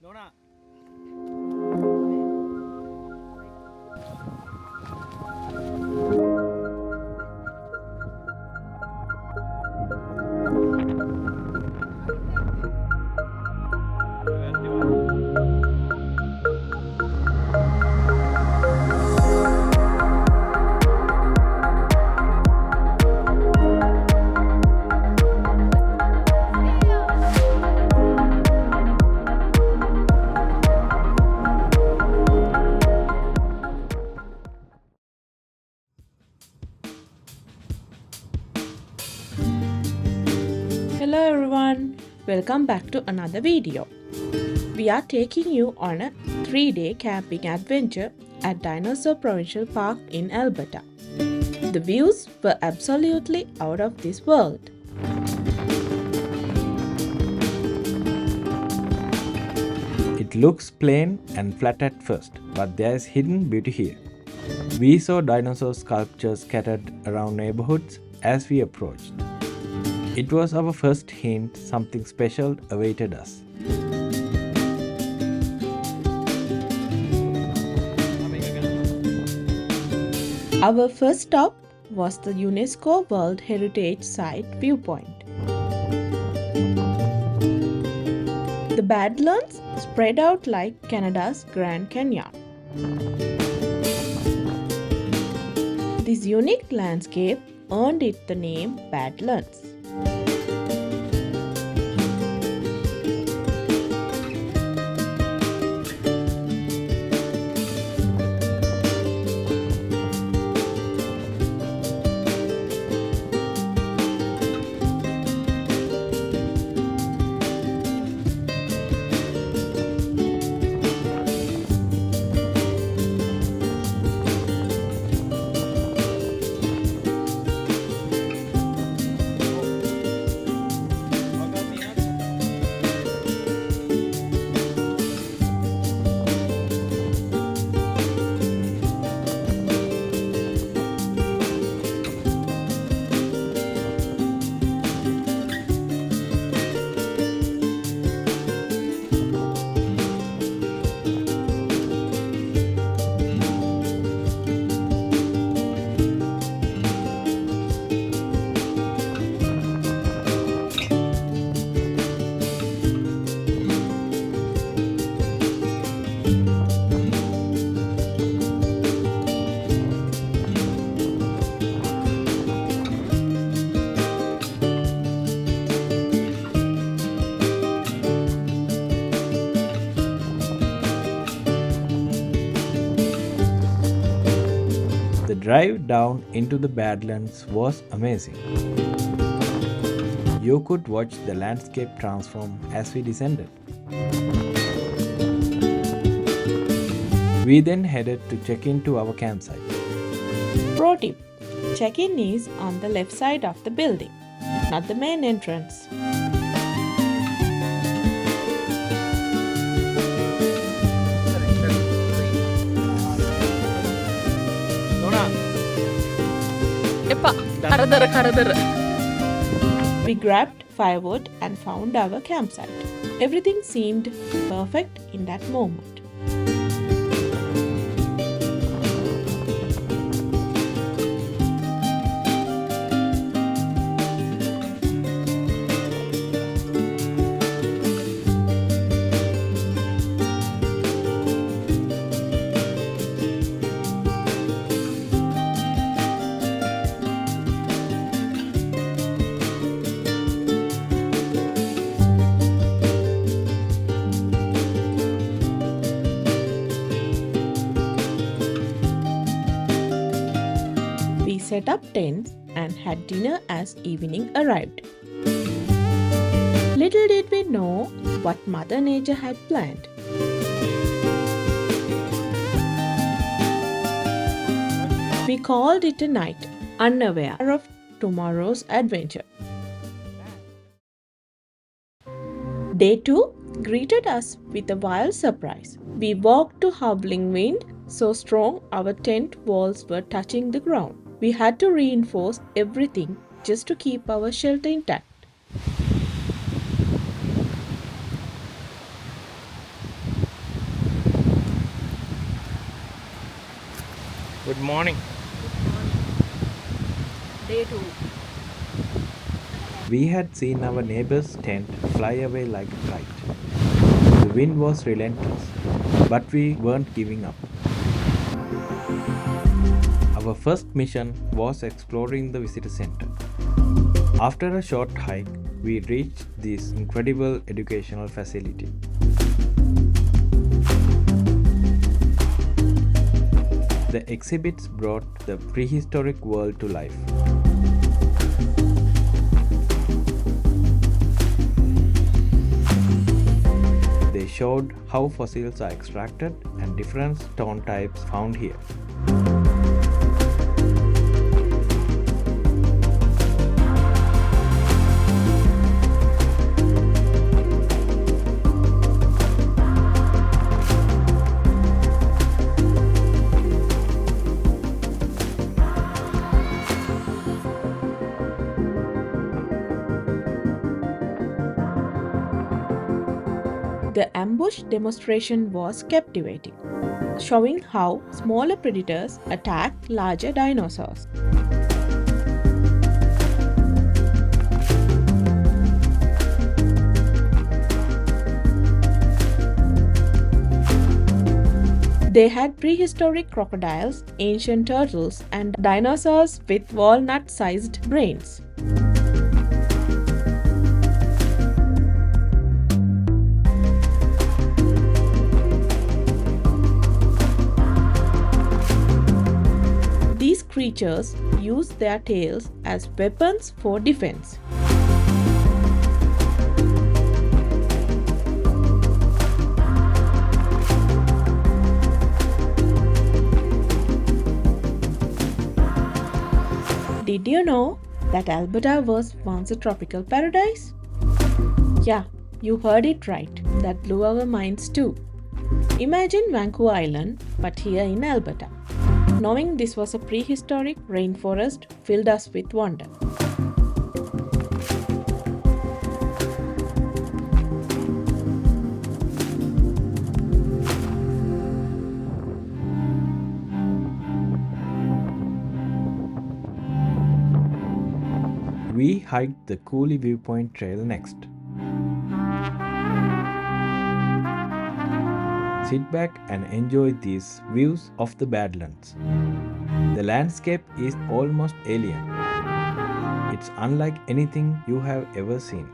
Nona. Hello everyone, welcome back to another video. We are taking you on a 3-day camping adventure at Dinosaur Provincial Park in Alberta. The views were absolutely out of this world. It looks plain and flat at first, but there is hidden beauty here. We saw dinosaur sculptures scattered around neighborhoods as we approached. It was our first hint something special awaited us. Our first stop was the UNESCO World Heritage Site viewpoint. The Badlands spread out like Canada's Grand Canyon. This unique landscape earned it the name Badlands. The drive down into the Badlands was amazing. You could watch the landscape transform as we descended. We then headed to check into our campsite. Pro tip: check-in is on the left side of the building, not the main entrance. We grabbed firewood and found our campsite. Everything seemed perfect in that moment. We set up tents and had dinner as evening arrived. Little did we know what Mother Nature had planned. We called it a night, unaware of tomorrow's adventure. Day 2 greeted us with a wild surprise. We walked to howling wind so strong our tent walls were touching the ground. We had to reinforce everything just to keep our shelter intact. Good morning. Day 2. We had seen our neighbor's tent fly away like a kite. The wind was relentless, but we weren't giving up. Our first mission was exploring the visitor center. After a short hike, we reached this incredible educational facility. The exhibits brought the prehistoric world to life. They showed how fossils are extracted and different stone types found here. The ambush demonstration was captivating, showing how smaller predators attacked larger dinosaurs. They had prehistoric crocodiles, ancient turtles, and dinosaurs with walnut sized brains. These creatures use their tails as weapons for defense. Did you know that Alberta was once a tropical paradise? Yeah, you heard it right. That blew our minds too. Imagine Vancouver Island, but here in Alberta. Knowing this was a prehistoric rainforest filled us with wonder. We hiked the Cooley Viewpoint Trail next. Sit back and enjoy these views of the Badlands. The landscape is almost alien. It's unlike anything you have ever seen.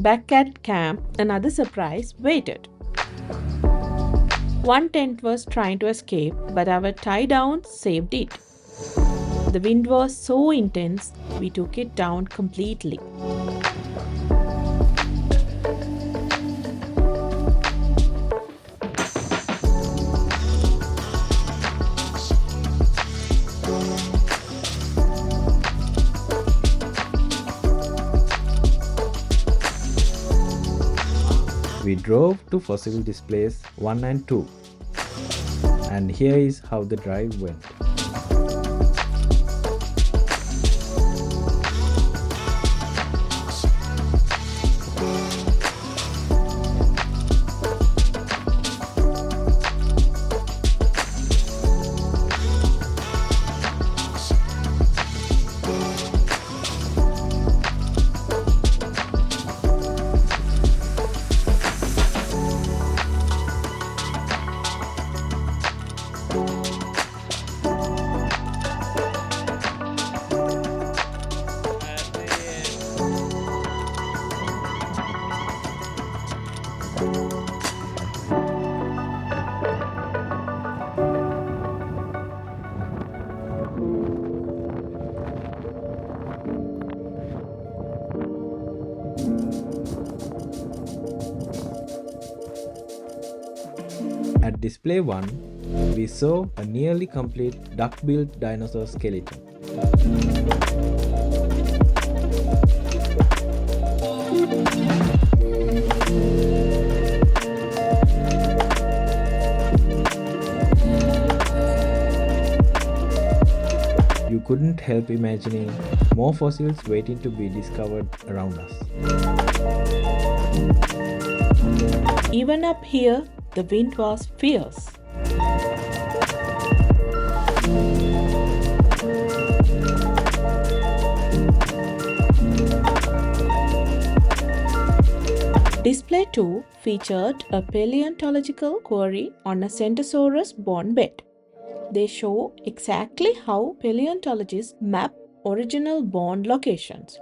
Back at camp, another surprise waited. One tent was trying to escape, but our tie down saved it. The wind was so intense, we took it down completely. drove to fossil displays 1 and 2. And here is how the drive went. At display 1, we saw a nearly complete duck-billed dinosaur skeleton. You couldn't help imagining more fossils waiting to be discovered around us. Even up here, the wind was fierce. Display 2 featured a paleontological quarry on a Centrosaurus bone bed. They show exactly how paleontologists map original bone locations.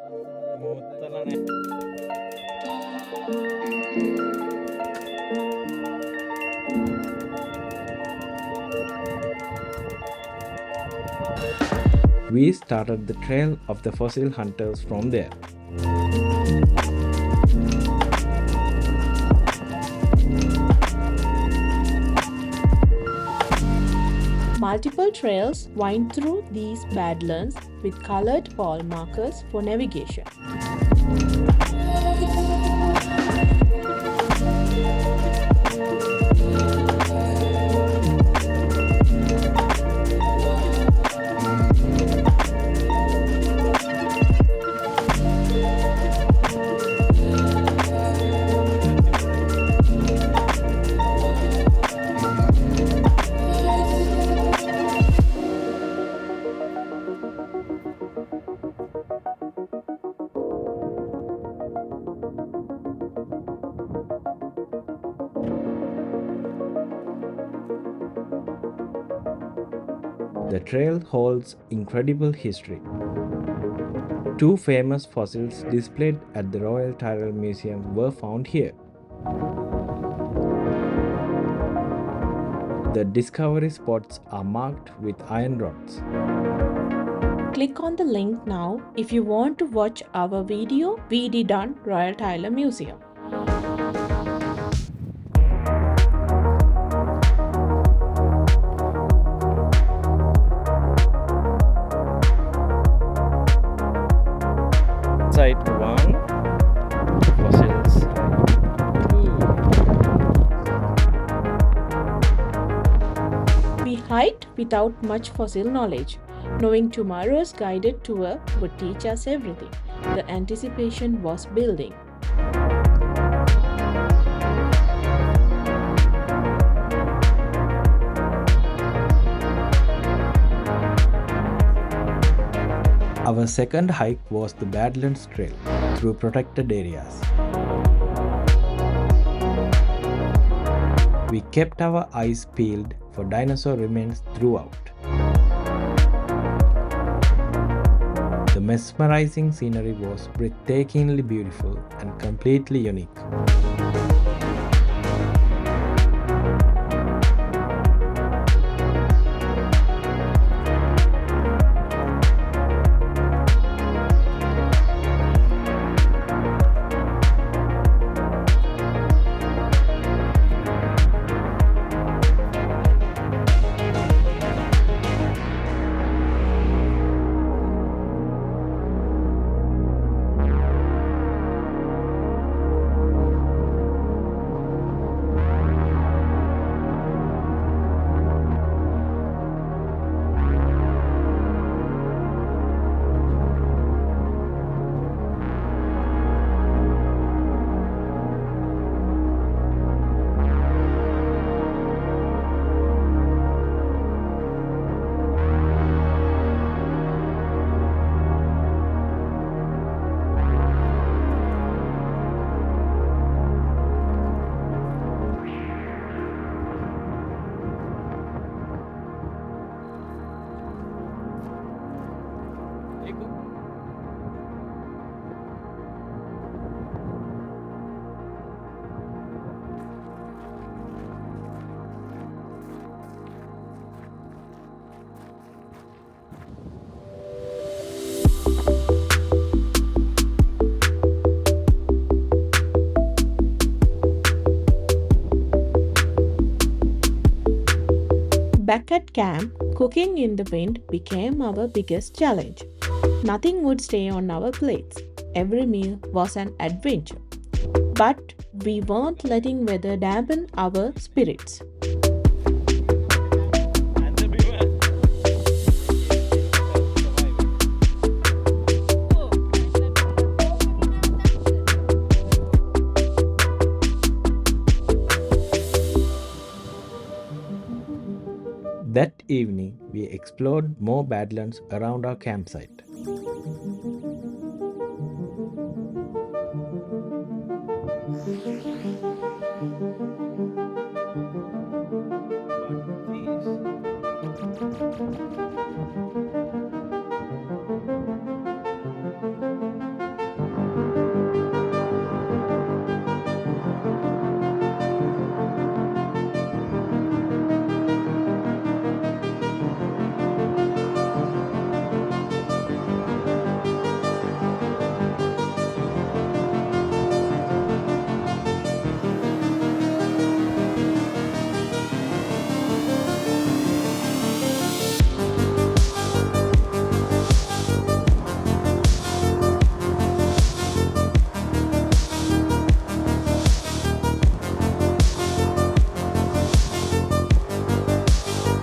We started the trail of the fossil hunters from there. Multiple trails wind through these badlands with colored pole markers for navigation. The trail holds incredible history. Two famous fossils displayed at the Royal Tyrrell Museum were found here. The discovery spots are marked with iron rods. Click on the link now if you want to watch our video we did on Royal Tyrrell Museum. Site 1, fossils. 2. We hiked without much fossil knowledge, knowing tomorrow's guided tour would teach us everything. The anticipation was building. Our second hike was the Badlands Trail through protected areas. We kept our eyes peeled for dinosaur remains throughout. The mesmerizing scenery was breathtakingly beautiful and completely unique. Back at camp, cooking in the wind became our biggest challenge. Nothing would stay on our plates. Every meal was an adventure. But we weren't letting weather dampen our spirits. That evening, we explored more badlands around our campsite.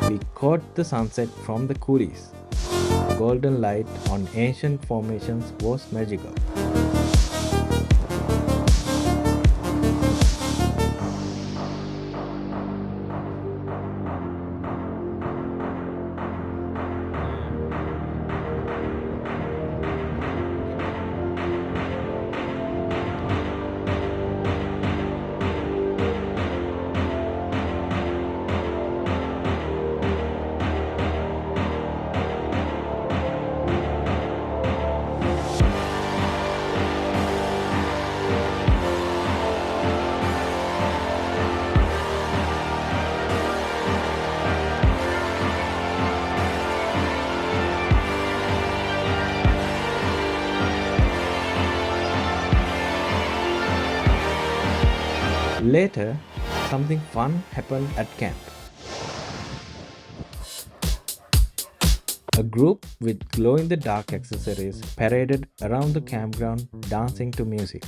We caught the sunset from the coulees. Golden light on ancient formations was magical. Later, something fun happened at camp. A group with glow-in-the-dark accessories paraded around the campground dancing to music.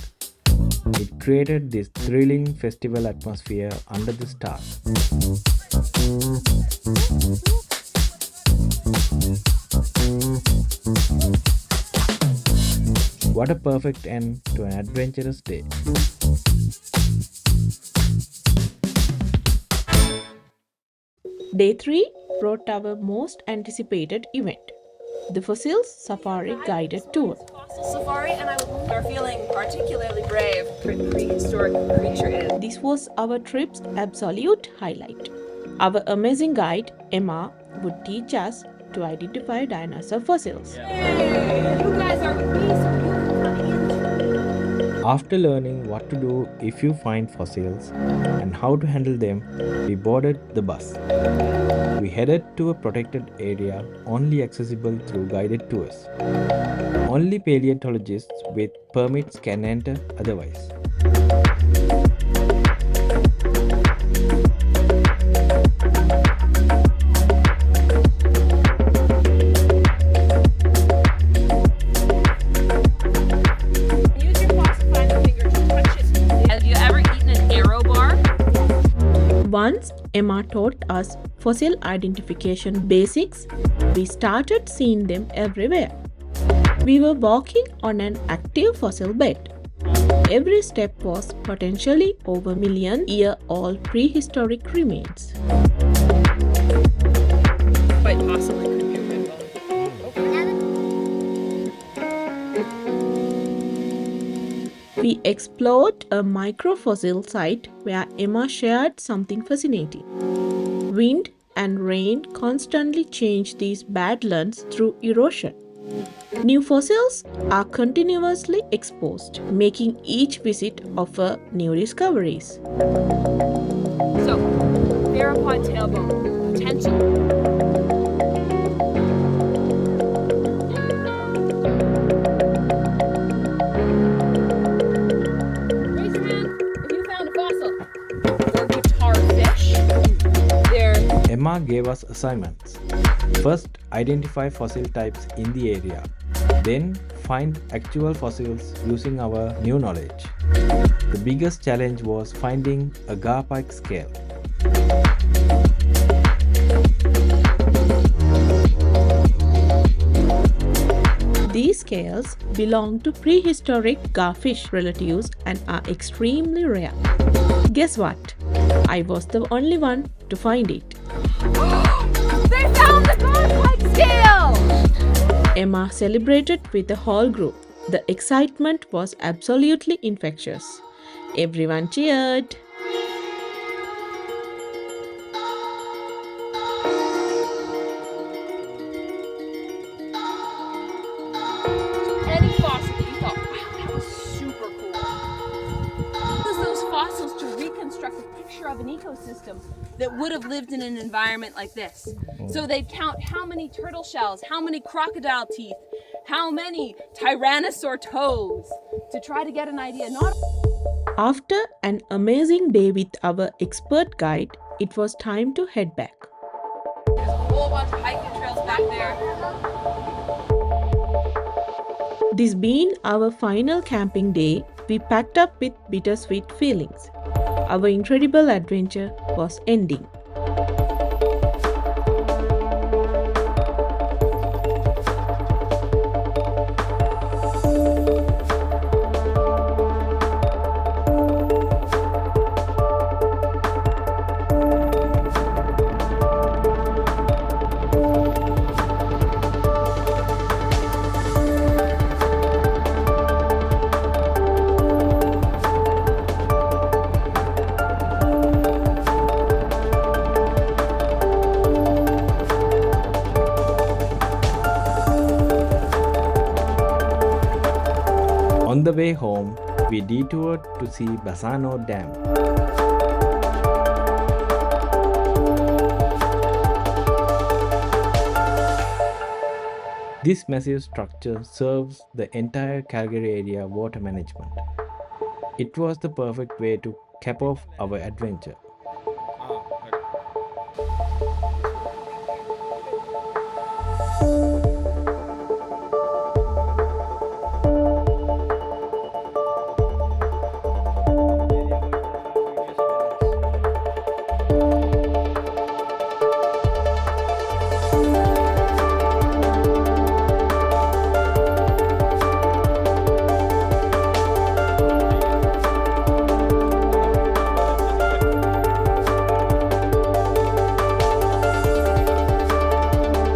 It created this thrilling festival atmosphere under the stars. What a perfect end to an adventurous day. Day 3 brought our most anticipated event, the Fossils Safari Guided Tour. Fossil safari, and we're feeling particularly brave for the prehistoric creature is. This was our trip's absolute highlight. Our amazing guide, Emma, would teach us to identify dinosaur fossils. Hey, you guys are peaceful. After learning what to do if you find fossils and how to handle them, we boarded the bus. We headed to a protected area only accessible through guided tours. Only paleontologists with permits can enter otherwise. Use your paws to find the finger to touch it. Have you ever eaten an arrow bar? Once Emma taught us fossil identification basics, we started seeing them everywhere. We were walking on an active fossil bed. Every step was potentially over million-year-old prehistoric remains. Quite possibly could be a whale. We explored a microfossil site where Emma shared something fascinating. Wind and rain constantly change these badlands through erosion. New fossils are continuously exposed, making each visit offer new discoveries. So, theropod tailbone, potential. Raise your hand if you found a fossil. Or guitar fish. They're Emma gave us assignments. First, identify fossil types in the area. Then, find actual fossils using our new knowledge. The biggest challenge was finding a pike scale. These scales belong to prehistoric garfish relatives and are extremely rare. Guess what? I was the only one to find it. They found the pike scale! Emma celebrated with the whole group. The excitement was absolutely infectious. Everyone cheered. Any fossil that you thought, wow, that was super cool. Use those fossils to reconstruct a picture of an ecosystem that would have lived in an environment like this. So they'd count how many turtle shells, how many crocodile teeth, how many tyrannosaur toes to try to get an idea. After an amazing day with our expert guide, it was time to head back. There's a whole bunch of hiking trails back there. This being our final camping day, we packed up with bittersweet feelings. Our incredible adventure was ending. On the way home, we detoured to see Bassano Dam. This massive structure serves the entire Calgary area water management. It was the perfect way to cap off our adventure.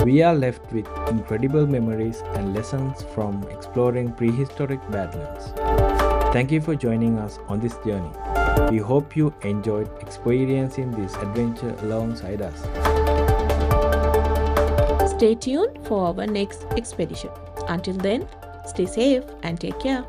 We are left with incredible memories and lessons from exploring prehistoric badlands. Thank you for joining us on this journey. We hope you enjoyed experiencing this adventure alongside us. Stay tuned for our next expedition. Until then, stay safe and take care.